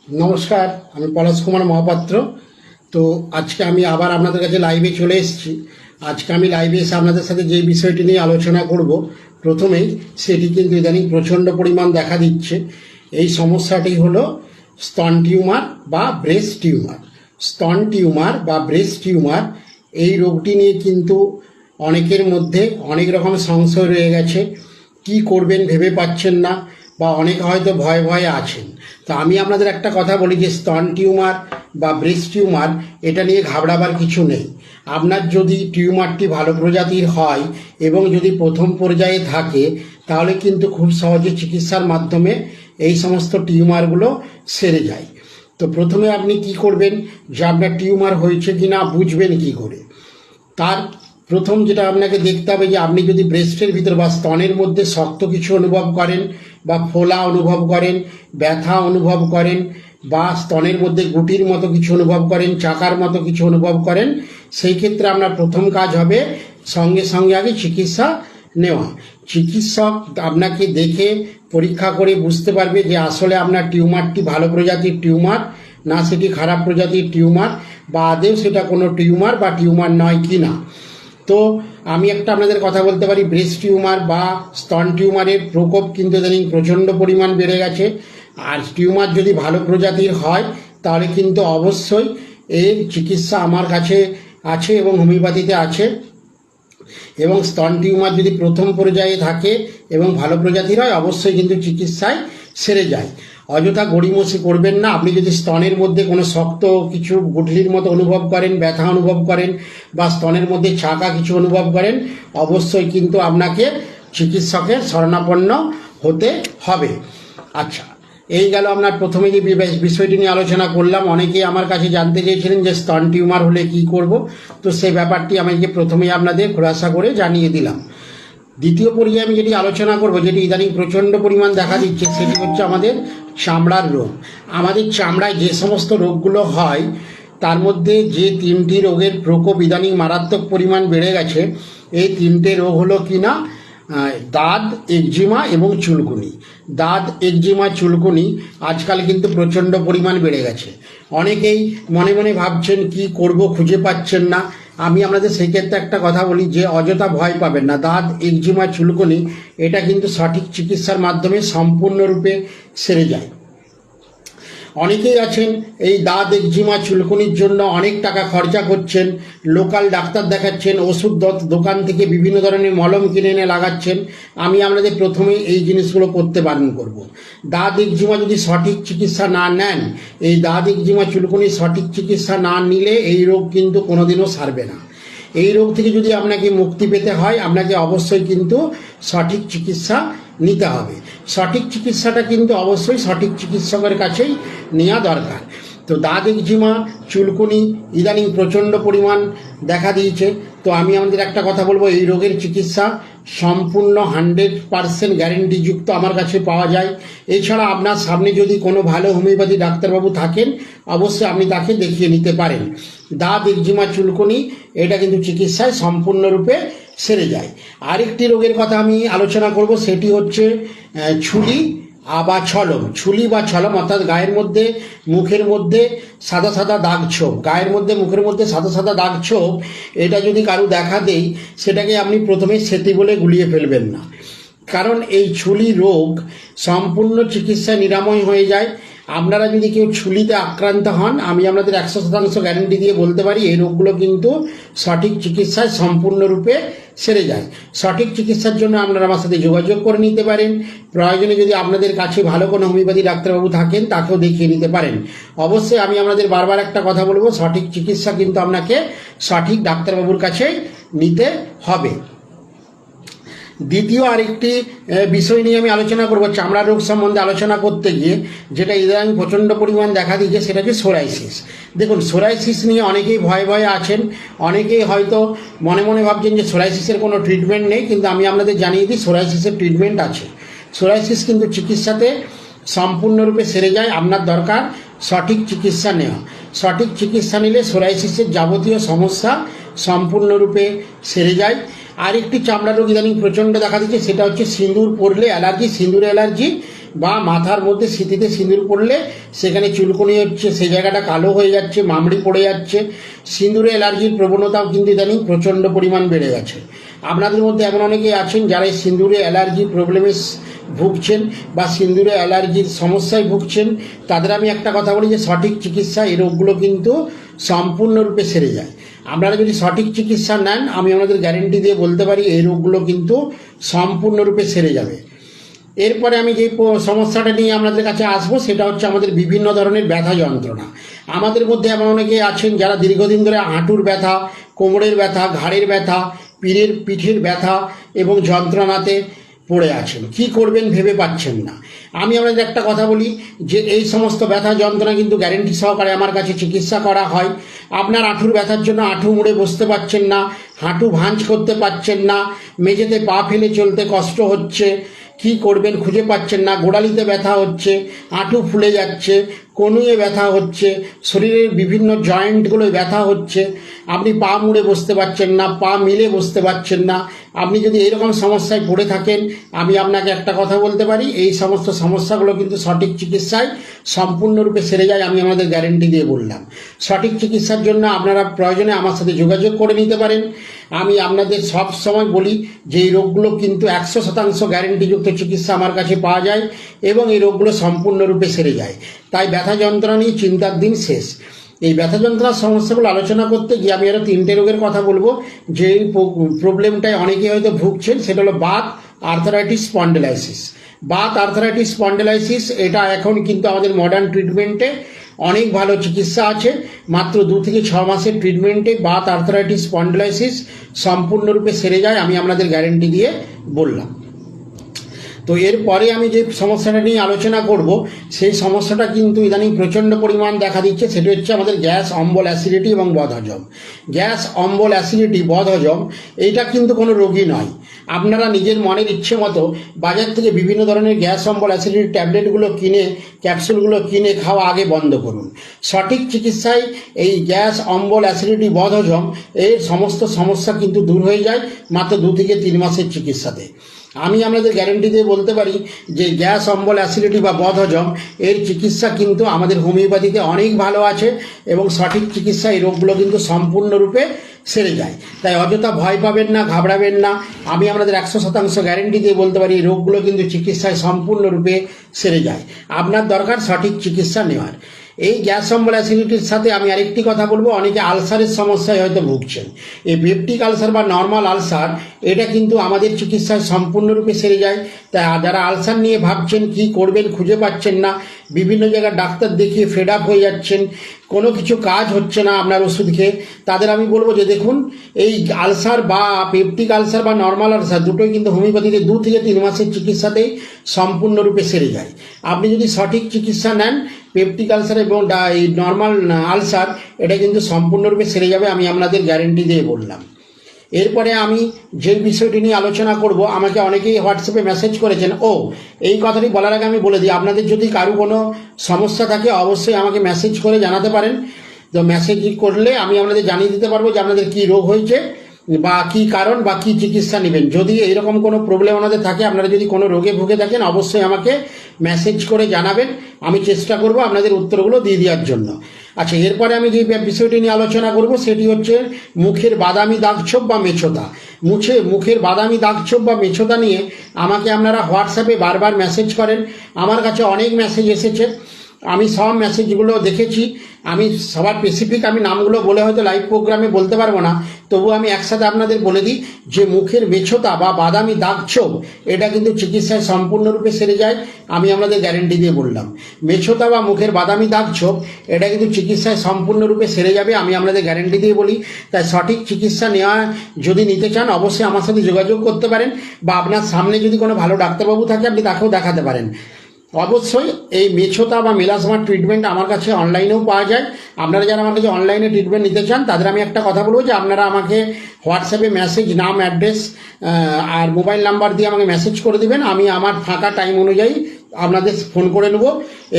নমস্কার, আমি পলাশ কুমার মহাপাত্র। তো আজকে আমি আবার আপনাদের কাছে লাইভে চলে এসেছি। আজকে আমি লাইভে এসে আপনাদের সাথে যে বিষয়টি নিয়ে আলোচনা করব, প্রথমেই সেটি কিন্তু ইদানিং প্রচণ্ড পরিমাণ দেখা দিচ্ছে। এই সমস্যাটি হলো স্তন টিউমার বা ব্রেস্ট টিউমার। স্তন টিউমার বা ব্রেস্ট টিউমার এই রোগটি নিয়ে কিন্তু অনেকের মধ্যে অনেক রকম সংশয় রয়ে গেছে। কি করবেন ভেবে পাচ্ছেন না, বা অনেকে হয়তো ভয়ে ভয়ে আছেন। তো আমি আপনাদের একটা কথা বলি যে স্তন টিউমার বা ব্রেস্ট টিউমার এটা নিয়ে ঘাবড়াবার কিছু নেই। আপনার যদি টিউমারটি ভালো প্রজাতির হয় এবং যদি প্রথম পর্যায়ে থাকে, তাহলে কিন্তু খুব সহজে চিকিৎসার মাধ্যমে এই সমস্ত টিউমারগুলো সেরে যায়। তো প্রথমে আপনি কি করবেন, যে আপনার টিউমার হয়েছে কি না বুঝবেন কি করে। তার প্রথম যেটা আপনাকে দেখতে হবে, যে আপনি যদি ব্রেস্টের ভিতর বা স্তনের মধ্যে শক্ত কিছু অনুভব করেন, বা ফোলা অনুভব করেন, ব্যথা অনুভব করেন, বা স্তনের মধ্যে গুটির মতো কিছু অনুভব করেন, চাকার মতো কিছু অনুভব করেন, সেই ক্ষেত্রে আপনার প্রথম কাজ হবে সঙ্গে সঙ্গে আগে চিকিৎসা নেওয়া। চিকিৎসক আপনাকে দেখে পরীক্ষা করে বুঝতে পারবে যে আসলে আপনার টিউমারটি ভালো প্রজাতির টিউমার না সেটি খারাপ প্রজাতির টিউমার, বা আদেও সেটা কোনো টিউমার বা টিউমার নয় কি না। তো আমি একটা আপনাদের কথা বলতে পারি, ব্রেস্ট টিউমার বা স্তন টিউমারের প্রকোপ কিন্তু ইদানিং প্রচণ্ড পরিমাণ বেড়ে গেছে। আর টিউমার যদি ভালো প্রজাতির হয় তাহলে কিন্তু অবশ্যই এর চিকিৎসা আমার কাছে আছে এবং হোমিওপ্যাথিতে আছে। এবং স্তন টিউমার যদি প্রথম পর্যায়ে থাকে এবং ভালো প্রজাতির হয়, অবশ্যই কিন্তু চিকিৎসায় সেরে যায়। অযথা গড়িমসি করবেন না। আপনি যদি স্তনের মধ্যে কোনো শক্ত কিছু গুঠলির মতো অনুভব করেন, ব্যথা অনুভব করেন, বা স্তনের মধ্যে চাকা কিছু অনুভব করেন, অবশ্যই কিন্তু আপনাকে চিকিৎসকের শরণাপন্ন হতে হবে। আচ্ছা, এই গেল আপনার প্রথমে যে বিষয়টি নিয়ে আলোচনা করলাম। অনেকেই আমার কাছে জানতে চেয়েছিলেন যে স্তন টিউমার হলে কি করব। তো সেই ব্যাপারটি আমি প্রথমেই আপনাদের খোলাসা করে জানিয়ে দিলাম। দ্বিতীয় পর্যায়ে আমি যেটি আলোচনা করব, যেটি ইদানিং প্রচণ্ড পরিমাণ দেখা দিচ্ছে, সেটি হচ্ছে আমাদের চামড়ার রোগ। আমাদের চামড়ায় যে সমস্ত রোগগুলো হয়, তার মধ্যে যে তিনটি রোগের প্রকোপ ইদানিং মারাত্মক পরিমাণ বেড়ে গেছে, এই তিনটে রোগ হলো কিনা দাঁত, একজিমা এবং চুলকুনি। দাঁত, একজিমা, চুলকুনি আজকাল কিন্তু প্রচণ্ড পরিমাণ বেড়ে গেছে। অনেকেই মনে মনে ভাবছেন কি করব, খুঁজে পাচ্ছেন না। আমি আপনাদের সেই ক্ষেত্রে একটা কথা বলি, যে অযথা ভয় পাবেন না। দাঁত, একজিমা, চুলকুনি এটা কিন্তু সঠিক চিকিৎসার মাধ্যমে সম্পূর্ণরূপে সেরে যায়। অনেকেই আছেন এই দাঁত, একজিমা, চুলকুনির জন্য অনেক টাকা খরচা করছেন, লোকাল ডাক্তার দেখাচ্ছেন, ওষুধ দোকান থেকে বিভিন্ন ধরনের মলম কিনে এনে লাগাচ্ছেন। আমি আপনাদের প্রথমেই এই জিনিসগুলো করতে বারণ করব। দাঁত, একজিমা যদি সঠিক চিকিৎসা না নেন, এই দাঁত, একজিমা, চুলকুনির সঠিক চিকিৎসা না নিলে এই রোগ কিন্তু কোনোদিনও সারবে না। এই রোগ থেকে যদি আপনাকে মুক্তি পেতে হয়, আপনাকে অবশ্যই কিন্তু সঠিক চিকিৎসা নিতে হবে। সঠিক চিকিৎসাটা কিন্তু অবশ্যই সঠিক চিকিৎসকের কাছেই নেওয়া দরকার। তো দাঁত, একজিমা, চুলকুনি ইদানিং প্রচণ্ড পরিমাণ দেখা দিয়েছে। তো আমি আমাদের একটা কথা বলবো, এই রোগের চিকিৎসা সম্পূর্ণ 100% গ্যারেন্টিযুক্ত আমার কাছে পাওয়া যায়। এছাড়া আপনার সামনে যদি কোনো ভালো হোমিওপ্যাথি ডাক্তারবাবু থাকেন, অবশ্যই আপনি তাকে দেখিয়ে নিতে পারেন। দাঁত, একজিমা, চুলকুনি এটা কিন্তু চিকিৎসায় সম্পূর্ণরূপে সেরে যায়। আরেকটি রোগের কথা আমি আলোচনা করব, সেটি হচ্ছে ছুলি বা ছলম। ছুলি বা ছলম অর্থাৎ গায়ের মধ্যে, মুখের মধ্যে সাদা সাদা দাগ ছোপ, গায়ের মধ্যে, মুখের মধ্যে সাদা সাদা দাগ ছোপ, এটা যদি কারো দেখা দেয়, সেটাকে আপনি প্রথমে সেতি বলে গুলিয়ে ফেলবেন না। কারণ এই ছুলি রোগ সম্পূর্ণ চিকিৎসা নিরাময় হয়ে যায়। আপনারা যদি কেউ ছুলিতে আক্রান্ত হন, আমি আপনাদের 100% গ্যারেন্টি দিয়ে বলতে পারি, এই রোগগুলো কিন্তু সঠিক চিকিৎসায় সম্পূর্ণরূপে সেরে যায়। সঠিক চিকিৎসার জন্য আপনারা আমার সাথে যোগাযোগ করে নিতে পারেন। প্রয়োজনে যদি আপনাদের কাছে ভালো কোনো হোমিওপ্যাথি ডাক্তারবাবু থাকেন, তাকেও দেখিয়ে নিতে পারেন। অবশ্যই আমি আপনাদের বারবার একটা কথা বলবো, সঠিক চিকিৎসা কিন্তু আপনাকে সঠিক ডাক্তারবাবুর কাছে নিতে হবে। দ্বিতীয় আরেকটি বিষয় নিয়ে আমি আলোচনা করব, চামড়ার রোগ সম্বন্ধে আলোচনা করতে গিয়ে, যেটা ইদানিং প্রচণ্ড পরিমাণ দেখা দিয়েছে, সেটা হচ্ছে সোরাইসিস। দেখুন, সোরাইসিস নিয়ে অনেকেই ভয়ে ভয়ে আছেন। অনেকেই হয়তো মনে মনে ভাবছেন যে সোরাইসিসের কোনো ট্রিটমেন্ট নেই, কিন্তু আমি আপনাদের জানিয়ে দিই সোরাইসিসের ট্রিটমেন্ট আছে। সোরাইসিস কিন্তু চিকিৎসাতে সম্পূর্ণরূপে সেরে যায়। আপনার দরকার সঠিক চিকিৎসা নেওয়া। সঠিক চিকিৎসা নিলে সোরাইসিসের যাবতীয় সমস্যা সম্পূর্ণরূপে সেরে যায়। আরেকটি চামড়া রোগ ইদানিং প্রচণ্ড দেখা দিচ্ছে, সেটা হচ্ছে সিঁদুর পরলে অ্যালার্জি, সিঁদুর অ্যালার্জি। বা মাথার মধ্যে স্মৃতিতে সিঁদুর পড়লে সেখানে চুলকুনি হচ্ছে, সেই জায়গাটা কালো হয়ে যাচ্ছে, মামড়ি পড়ে যাচ্ছে। সিঁদুরে অ্যালার্জির প্রবণতাও কিন্তু ইদানিং প্রচণ্ড পরিমাণ বেড়ে গেছে। আপনাদের মধ্যে এমন অনেকেই আছেন যারা এই সিঁদুরে অ্যালার্জি প্রবলেমে ভুগছেন বা সিঁদুরে অ্যালার্জির সমস্যায় ভুগছেন। তাদের আমি একটা কথা বলি যে সঠিক চিকিৎসা এই রোগগুলো কিন্তু সম্পূর্ণরূপে সেরে যায়। আপনারা যদি সঠিক চিকিৎসা নেন, আমি আপনাদের গ্যারেন্টি দিয়ে বলতে পারি এই রোগগুলো কিন্তু সম্পূর্ণরূপে সেরে যাবে। এরপরে আমি যে সমস্যাটা নিয়ে আপনাদের কাছে আসবো সেটা হচ্ছে আমাদের বিভিন্ন ধরনের ব্যথা যন্ত্রণা। আমাদের মধ্যে এমন অনেকে আছেন যারা দীর্ঘদিন ধরে হাঁটুর ব্যথা, কোমরের ব্যথা, ঘাড়ের ব্যথা, পিঠের ব্যথা এবং যন্ত্রণাতে পড়ে আছেন। কি করবেন ভেবে পাচ্ছেন না। আমি আপনাদের একটা কথা বলি যে এই সমস্ত ব্যথা যন্ত্রণা কিন্তু গ্যারেন্টি সহকারে আমার কাছে চিকিৎসা করা হয়। আপনার হাঁটুর ব্যথার জন্য হাঁটু মুড়ে বসতে পারছেন না, হাঁটু ভাঁজ করতে পারছেন না, মেঝেতে পা ফেলে চলতে কষ্ট হচ্ছে, কি করবেন খুঁজে পাচ্ছেন না, গোড়ালিতে ব্যথা হচ্ছে, হাঁটু ফুলে যাচ্ছে, কনুয়ে ব্যথা হচ্ছে, শরীরের বিভিন্ন জয়েন্টগুলোয় ব্যথা হচ্ছে, আপনি পা মুড়ে বসতে পারছেন না, পা মিলে বসতে পারছেন না। আপনি যদি এরকম সমস্যায় পড়ে থাকেন, আমি আপনাকে একটা কথা বলতে পারি, এই সমস্ত সমস্যাগুলো কিন্তু সঠিক চিকিৎসায় সম্পূর্ণরূপে সেরে যায়। আমি আমাদের গ্যারেন্টি দিয়ে বললাম। সঠিক চিকিৎসার জন্য আপনারা প্রয়োজনে আমার সাথে যোগাযোগ করে নিতে পারেন। আমি আপনাদের সব সময় বলি যে এই রোগগুলো কিন্তু 100% গ্যারেন্টিযুক্ত চিকিৎসা আমার কাছে পাওয়া যায় এবং এই রোগগুলো সম্পূর্ণরূপে সেরে যায়। তাই ব্যথা যন্ত্রণা নিয়ে চিন্তার দিন শেষ। এই ব্যথা যন্ত্রণার সমস্যাগুলো আলোচনা করতে গিয়ে আমি আরও 3টে রোগের কথা বলবো যে এই প্রবলেমটায় অনেকে হয়তো ভুগছেন। সেটা হলো Baat, arthritis, spondylosis. Baat, arthritis, spondylosis এটা এখন কিন্তু আমাদের মডার্ন ট্রিটমেন্টে অনেক ভালো চিকিৎসা আছে। মাত্র 2 থেকে 6 মাসের ট্রিটমেন্টে বাত, আর্থারাইটিস, স্পন্ডেলাইসিস সম্পূর্ণরূপে সেরে যায়। আমি আপনাদের গ্যারেন্টি দিয়ে বললাম। তো এরপরে আমি যে সমস্যাটা নিয়ে আলোচনা করব সেই সমস্যাটা কিন্তু ইদানিং প্রচণ্ড পরিমাণ দেখা দিচ্ছে। সেটা হচ্ছে আমাদের গ্যাস, অম্বল, অ্যাসিডিটি এবং বদহজম। গ্যাস, অম্বল, অ্যাসিডিটি, বদহজম এইটা কিন্তু কোনো রোগী নয়। আপনারা নিজের মনের ইচ্ছে মতো বাজার থেকে বিভিন্ন ধরনের গ্যাস, অম্বল, অ্যাসিডিটি ট্যাবলেটগুলো কিনে, ক্যাপসুলগুলো কিনে খাওয়া আগে বন্ধ করুন। সঠিক চিকিৎসায় এই গ্যাস, অম্বল, অ্যাসিডিটি, বদহজম এর সমস্ত সমস্যা কিন্তু দূর হয়ে যায় মাত্র 2 থেকে 3 মাসের চিকিৎসাতে। আমি আপনাদের গ্যারেন্টি দিয়ে বলতে পারি যে গ্যাস, অম্বল, অ্যাসিডিটি বা বদহজম এর চিকিৎসা কিন্তু আমাদের হোমিওপ্যাথিতে অনেক ভালো আছে এবং সঠিক চিকিৎসা এই রোগগুলো কিন্তু সম্পূর্ণরূপে সেরে যায়। তাই অযথা ভয় পাবেন না, ঘাবড়াবেন না। আমি আপনাদের 100% গ্যারেন্টি দিয়ে বলতে পারি এই রোগগুলো কিন্তু চিকিৎসায় সম্পূর্ণরূপে সেরে যায়। আপনার দরকার সঠিক চিকিৎসা নেওয়ার। এই গ্যাস, অম্বল, অ্যাসিডিটির সাথে আমি আরেকটি কথা বলবো, অনেকে আলসারের সমস্যায় হয়তো ভুগছেন। এই পেপটিক আলসার বা নর্মাল আলসার এটা কিন্তু আমাদের চিকিৎসায় সম্পূর্ণরূপে সেরে যায়। তাই যারা আলসার নিয়ে ভাবছেন কি করবেন খুঁজে পাচ্ছেন না, বিভিন্ন জায়গায় ডাক্তার দেখিয়ে ফেড আপ হয়ে যাচ্ছেন, কোনো কিছু কাজ হচ্ছে না আপনার ওষুধ খেয়ে, তাদের আমি বলবো যে দেখুন এই আলসার বা পেপটিক আলসার বা নর্মাল আলসার দুটোই কিন্তু হোমিওপ্যাথিতে 2 থেকে 3 মাসের চিকিৎসাতেই সম্পূর্ণরূপে সেরে যায়। আপনি যদি সঠিক চিকিৎসা নেন, পেপটিক আলসার এবং এই নর্মাল আলসার এটা কিন্তু সম্পূর্ণরূপে সেরে যাবে। আমি আপনাদের গ্যারেন্টি দিয়ে বললাম। এরপরে আমি যে বিষয়টি নিয়ে আলোচনা করব, আমাকে অনেকেই হোয়াটসঅ্যাপে মেসেজ করেছেন। এই কথাটি বলার আগে আমি বলে দিই, আপনাদের যদি কারো কোনো সমস্যা থাকে অবশ্যই আমাকে মেসেজ করে জানাতে পারেন। তো মেসেজ করলে আমি আপনাদের জানিয়ে দিতে পারবো যে আপনাদের কী রোগ হয়েছে বা কী কারণ বা কী চিকিৎসা নেবেন। যদি এইরকম কোনো প্রবলেম আপনাদের থাকে, আপনারা যদি কোনো রোগে ভুগে থাকেন, অবশ্যই আমাকে মেসেজ করে জানাবেন। আমি চেষ্টা করব আপনাদের উত্তরগুলো দিয়ে দেওয়ার জন্য। আচ্ছা, এরপরে আমি যে বিষয়টি নিয়ে আলোচনা করব সেটি হচ্ছে মুখের বাদামি দাগছোপ বা মেছোদা। মুখের বাদামি দাগছোপ বা মেছোদা নিয়ে আমাকে আপনারা হোয়াটসঅ্যাপে বারবার মেসেজ করেন। আমার কাছে অনেক মেসেজ এসেছে, আমি সব মেসেজগুলো দেখেছি। আমি সবার স্পেসিফিক আমি নামগুলো বলে হয়তো লাইভ প্রোগ্রামে বলতে পারবো না, তবু আমি একসাথে আপনাদের বলে দিই যে মুখের মেছোদা বা বাদামি দাগছোপ এটা কিন্তু চিকিৎসায় সম্পূর্ণরূপে সেরে যায়। আমি আপনাদের গ্যারেন্টি দিয়ে বললাম, মেছোদা বা মুখের বাদামি দাগছোপ এটা কিন্তু চিকিৎসায় সম্পূর্ণরূপে সেরে যাবে। আমি আপনাদের গ্যারেন্টি দিয়ে বলি। তাই সঠিক চিকিৎসা নেওয়া যদি নিতে চান অবশ্যই আমার সাথে যোগাযোগ করতে পারেন, বা আপনার সামনে যদি কোনো ভালো ডাক্তারবাবু থাকে আপনি তাকেও দেখাতে পারেন। অবশ্যই এই মেছোদা বা মেলাজমার ট্রিটমেন্ট আমার কাছে অনলাইনেও পাওয়া যায়। আপনারা যারা আমার কাছে অনলাইনে ট্রিটমেন্ট নিতে চান তাদের আমি একটা কথা বলবো যে আপনারা আমাকে হোয়াটসঅ্যাপে মেসেজ, নাম, অ্যাড্রেস আর মোবাইল নাম্বার দিয়ে আমাকে মেসেজ করে দেবেন। আমি আমার ফাঁকা টাইম অনুযায়ী আপনাদের ফোন করে নেব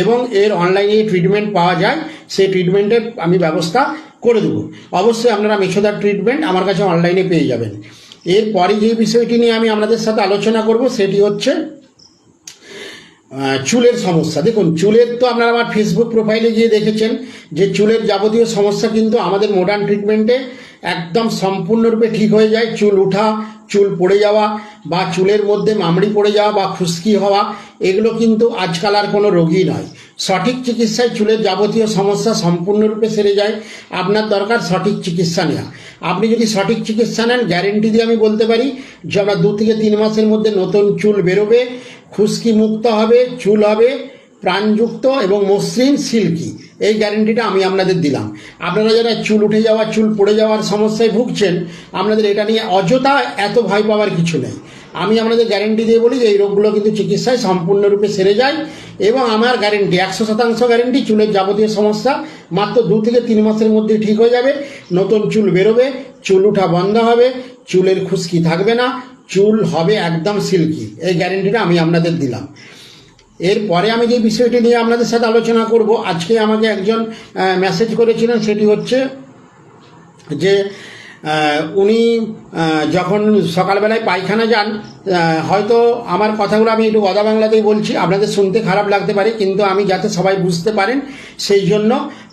এবং এর অনলাইনে ট্রিটমেন্ট পাওয়া যায় সেই ট্রিটমেন্টের আমি ব্যবস্থা করে দেবো। অবশ্যই আপনারা মেছোদার ট্রিটমেন্ট আমার কাছে অনলাইনে পেয়ে যাবেন। এরপরে যে বিষয়টি নিয়ে আমি আপনাদের সাথে আলোচনা করব সেটি হচ্ছে চুলের সমস্যা, দেখুন চুলের তো আপনারা আমার ফেসবুক প্রোফাইলে গিয়ে দেখেছেন যে চুলের যাবতীয় সমস্যা কিন্তু আমাদের মডার্ন ট্রিটমেন্টে একদম সম্পূর্ণরূপে ঠিক হয়ে যায়। চুল ওঠা, চুল পড়ে যাওয়া বা চুলের মধ্যে মামড়ি পড়ে যাওয়া বা খুশকি হওয়া, এগুলো কিন্তু আজকাল আর কোনো রোগই নয়। সঠিক চিকিৎসায় চুলের যাবতীয় সমস্যা সম্পূর্ণরূপে সেরে যায়। আপনার দরকার সঠিক চিকিৎসা নেওয়া। আপনি যদি সঠিক চিকিৎসা নেন, গ্যারেন্টি দিয়ে আমি বলতে পারি যে আপনার 2 থেকে 3 মাসের মধ্যে নতুন চুল বেরোবে, খুশকি মুক্ত হবে, চুল হবে প্রাণযুক্ত এবং মসৃণ সিল্কি। এই গ্যারেন্টিটা আমি আপনাদের দিলাম। আপনারা যারা চুল উঠে যাওয়া, চুল পড়ে যাওয়ার সমস্যায় ভুগছেন, আপনাদের এটা নিয়ে অযথা এত ভয় পাওয়ার কিছু নেই। আমি আপনাদের গ্যারেন্টি দিয়ে বলি যে এই রোগগুলো কিন্তু চিকিৎসায় সম্পূর্ণরূপে সেরে যায় এবং আমার গ্যারেন্টি 100% গ্যারেন্টি, চুলের যাবতীয় সমস্যা মাত্র 2 থেকে 3 মাসের মধ্যে ঠিক হয়ে যাবে। নতুন চুল বেরোবে, চুল ওঠা বন্ধ হবে, চুলের খুশকি থাকবে না, চুল হবে একদম সিল্কি। এই গ্যারেন্টিটা আমি আপনাদের দিলাম। এরপরে আমি যে বিষয়টি নিয়ে আপনাদের সাথে আলোচনা করব, আজকে আমাকে একজন মেসেজ করেছিলেন, সেটি হচ্ছে যে উনি যখন সকালবেলায় পায়খানা যান, হয়তো আমার কথাগুলো আমি একটু গদা বাংলাতেই বলছি, আপনাদের শুনতে খারাপ লাগতে পারে, কিন্তু আমি যাতে সবাই বুঝতে পারেন সেই জন্য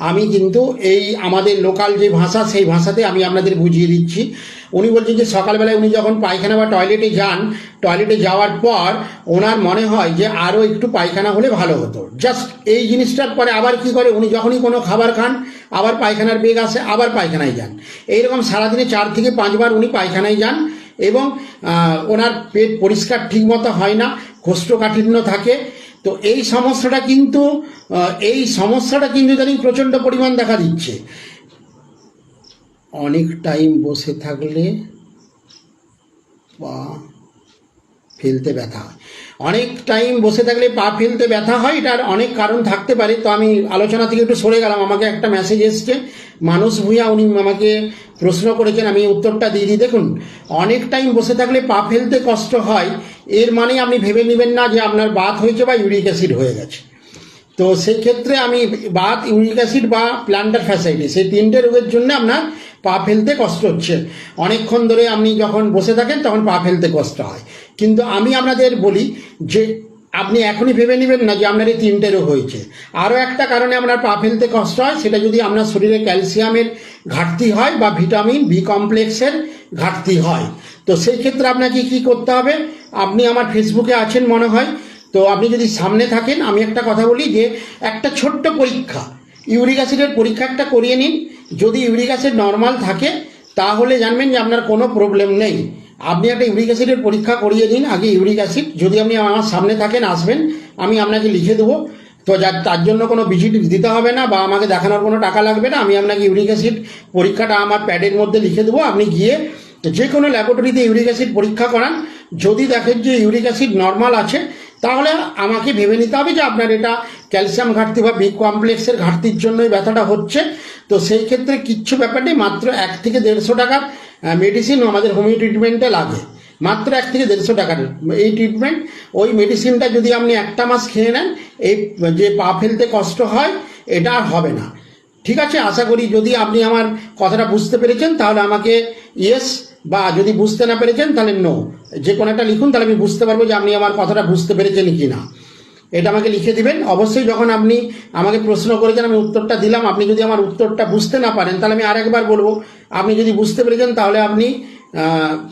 আমি কিন্তু এই আমাদের লোকাল যে ভাষা সেই ভাষাতে আমি আপনাদের বুঝিয়ে দিচ্ছি। উনি বলছেন যে সকালবেলায় উনি যখন পায়খানা বা টয়লেটে যান, টয়লেটে যাওয়ার পর ওনার মনে হয় যে আরও একটু পায়খানা হলে ভালো হতো। জাস্ট এই জিনিসটার পরে আবার কি করে, উনি যখনই কোনো খাবার খান আবার পায়খানার বেগ আসে, আবার পায়খানায় যান। এইরকম সারাদিনে 4 থেকে 5 বার উনি পায়খানায় যান এবং ওনার পেট পরিষ্কার ঠিকমতো হয় না, কোষ্ঠকাঠিন্য থাকে। তো এই সমস্যাটা কিন্তু ইদানিং প্রচণ্ড পরিমাণ দেখা দিচ্ছে। অনেক টাইম বসে থাকলে পা ফেলতে ব্যথা হয়। অনেক টাইম বসে থাকলে পা ফেলতে ব্যথা হয়, এটার অনেক কারণ থাকতে পারে। তো আমি আলোচনা থেকে একটু সরে গেলাম। আমাকে একটা মেসেজ এসছে মানুষ ভূঁইয়া, উনি আমাকে প্রশ্ন করেছেন, আমি উত্তরটা দিয়ে দিই। দেখুন, অনেক টাইম বসে থাকলে পা ফেলতে কষ্ট হয়, এর মানে আপনি ভেবে নেবেন না যে আপনার বাত হয়েছে বা ইউরিক অ্যাসিড হয়ে গেছে। তো সেই ক্ষেত্রে আমি বাত, ইউরিক অ্যাসিড বা প্ল্যান্টার ফ্যাসাইটিস, এই 3টে রোগের জন্য আপনার পা ফেলতে কষ্ট হচ্ছে। অনেকক্ষণ ধরে আপনি যখন বসে থাকেন তখন পা ফেলতে কষ্ট হয়। কিন্তু আমি আপনাদের বলি যে আপনি এখনই ভেবে নেবেন না যে আপনার এই 3টে রোগ হয়েছে। আরও একটা কারণে আপনার পা ফেলতে কষ্ট হয়, সেটা যদি আপনার শরীরে ক্যালসিয়ামের ঘাটতি হয় বা ভিটামিন বি কমপ্লেক্সের ঘাটতি হয়। তো সেই ক্ষেত্রে আপনাকে কি করতে হবে, আপনি আমার ফেসবুকে আছেন মনে হয়, তো আপনি যদি সামনে থাকেন, আমি একটা কথা বলি যে একটা ছোট্ট পরীক্ষা, ইউরিক অ্যাসিডের পরীক্ষা একটা করিয়ে নিন। যদি ইউরিক অ্যাসিড নর্মাল থাকে তাহলে জানবেন যে আপনার কোনো প্রবলেম নেই। আপনি একটা ইউরিক অ্যাসিডের পরীক্ষা করিয়ে দিন আগে। ইউরিক অ্যাসিড যদি আপনি আমার সামনে থাকেন, আসবেন, আমি আপনাকে লিখে দেবো। তো তার জন্য কোনো ভিজিট দিতে হবে না বা আমাকে দেখানোর কোনো টাকা লাগবে না। আমি আপনাকে ইউরিক অ্যাসিড পরীক্ষাটা আমার প্যাডের মধ্যে লিখে দেবো। আপনি গিয়ে যে কোনো ল্যাবরেটরিতে ইউরিক অ্যাসিড পরীক্ষা করান। যদি দেখেন যে ইউরিক অ্যাসিড নর্মাল আছে, তাহলে আমাকে ভেবে নিতে হবে যে আপনার এটা ক্যালসিয়াম ঘাটতি বা বি কমপ্লেক্সের ঘাটতির জন্যই ব্যথাটা হচ্ছে। তো সেই ক্ষেত্রে কিচ্ছু ব্যাপার নেই, মাত্র 1 থেকে 150 টাকার মেডিসিন আমাদের হোমিও ট্রিটমেন্টে লাগে। মাত্র 1 থেকে 150 টাকার এই ট্রিটমেন্ট। ওই মেডিসিনটা যদি আপনি 1টা মাস খেয়ে নেন, এই যে পা ফেলতে কষ্ট হয় এটা আর হবে না। ঠিক আছে, আশা করি যদি আপনি আমার কথাটা বুঝতে পেরেছেন তাহলে আমাকে ইয়েস, বা যদি বুঝতে না পেরেছেন তাহলে নো, যে কোনো একটা লিখুন, তাহলে আমি বুঝতে পারবো যে আপনি আমার কথাটা বুঝতে পেরেছেন কি না। এটা আমাকে লিখে দিবেন অবশ্যই। যখন আপনি আমাকে প্রশ্ন করেছেন আমি উত্তরটা দিলাম, আপনি যদি আমার উত্তরটা বুঝতে না পারেন তাহলে আমি আরেকবার বলবো। আপনি যদি বুঝতে পেরেছেন তাহলে আপনি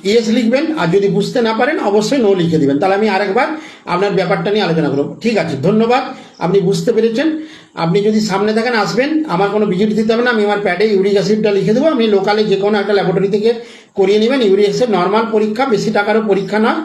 ইয়েস লিখবেন, আর যদি বুঝতে না পারেন অবশ্যই নো লিখে দিবেন, তাহলে আমি আরেকবার আপনার ব্যাপারটা নিয়ে আলোচনা করব। ঠিক আছে, ধন্যবাদ, আপনি বুঝতে পেরেছেন। আপনি যদি সামনে থাকেন আসবেন, আমার কোনো ভিজিট দিতে হবে না, আমি আমার প্যাডে ইউরিক অ্যাসিডটা লিখে দেবো। আপনি লোকালে যে কোনো একটা ল্যাবরেটরি থেকে করিয়ে নেবেন। ইউরিক অ্যাসিড নর্মাল পরীক্ষা, বেশি টাকারও পরীক্ষা নয়,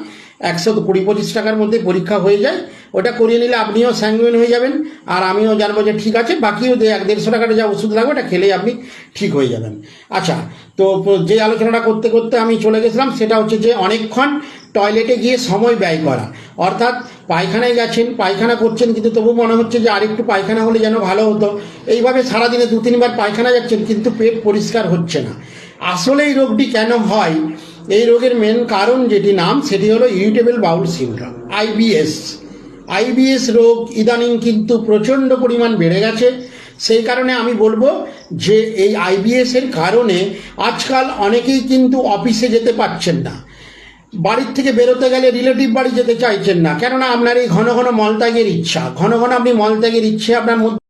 120-25 টাকার মধ্যে পরীক্ষা হয়ে যায়। ওটা করিয়ে নিলে আপনিও স্যাঙ্গুইন হয়ে যাবেন, আর আমিও জানবো যে ঠিক আছে। বাকিও 150 টাকার যা ওষুধ লাগবে ওটা খেলেই আপনি ঠিক হয়ে যাবেন। আচ্ছা, তো যে আলোচনাটা করতে করতে আমি চলে গেছিলাম সেটা হচ্ছে যে অনেকক্ষণ টয়লেটে গিয়ে সময় ব্যয় করা, অর্থাৎ পায়খানায় গেছেন, পায়খানা করছেন, কিন্তু তবু মনে হচ্ছে যে আরেকটু পায়খানা হলে যেন ভালো হতো। এইভাবে সারাদিনে 2-3 বার পায়খানা যাচ্ছেন কিন্তু পেট পরিষ্কার হচ্ছে না। আসলে এই রোগটি কেন হয়, এই রোগের মেন কারণ যেটি নাম সেটি হলো ইরিটেবল বাউল সিনড্রোম, আইবিএস রোগ ইদানিং কিন্তু প্রচণ্ড পরিমাণ বেড়ে গেছে। সেই কারণে আমি বলবো যে এই আইবিএস এর কারণে আজকাল অনেকেই কিন্তু অফিসে যেতে পারছেন না। বাড়ির থেকে বেরোতে গেলে রিলেটিভ বাড়ি যেতে চাইছেন না, কেননা আপনার এই ঘন ঘন মলত্যাগের ইচ্ছা, ঘন ঘন আপনি মলত্যাগের ইচ্ছে আপনার মধ্যে